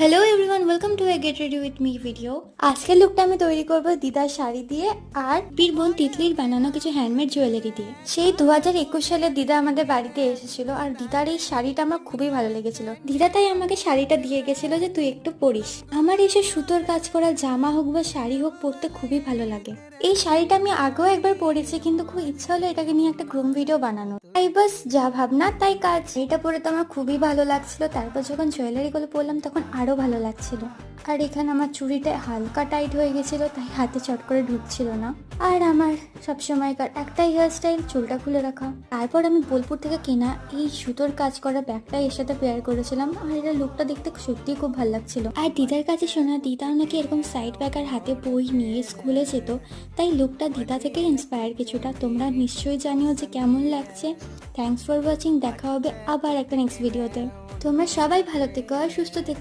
Hello everyone, welcome to get ready with me video. আজকের লুকটা আমি তৈরি করব দিদার শাড়ি দিয়ে আর বীর বোন তিতলির বানানো কিছু হ্যান্ডমেড জুয়েলারি দিয়ে। সেই 2021 সালে দিদা আমাদের বাড়িতে এসেছিল আর দিদার এই শাড়িটা আমার খুবই ভালো লেগেছিল। দিদা তাই আমাকে শাড়িটা দিয়ে গেছিল যে তুই একটু পরিস। আমার এসে সুতোর কাজ করা জামা হোক বা শাড়ি হোক পরতে খুবই ভালো লাগে। এই শাড়িটা আমি আগেও একবার পরেছি, কিন্তু খুব ইচ্ছা হলো এটাকে নিয়ে একটা গ্রুম ভিডিও বানানো। তাই বাস যা ভাবনা তাই কাজ। এটা পরে তো আমার খুবই ভালো লাগছিল। তারপর যখন জুয়েলারি গুলো পরলাম তখন আরো ভালো লাগছিল। আর এখানে আমার চুড়িটা হালকা টাইট হয়ে গেছিল, তাই হাতে চট করে ঢুকছিল না। আর আমার সবসময়কার একটাই হেয়ার স্টাইল, চুলটা খুলে রাখা। তারপর আমি বোলপুর থেকে কেনা এই সুতোর কাজ করা ব্যাগটা এর সাথে পেয়ার করেছিলাম, আর এটা লুকটা দেখতে সত্যিই খুব ভালো লাগছিল। আর দিদার কাছে শোনা দিদাও নাকি এরকম সাইড ব্যাগ আর হাতে বই নিয়ে স্কুলে যেত, তাই লুকটা দিদা থেকে ইন্সপায়ার কিছুটা। তোমরা নিশ্চয়ই জানিও যে কেমন লাগছে। Thanks for watching. দেখা হবে আবার একটা নেক্সট ভিডিওতে। তোমরা সবাই ভালো থেকো আর সুস্থ থেকো।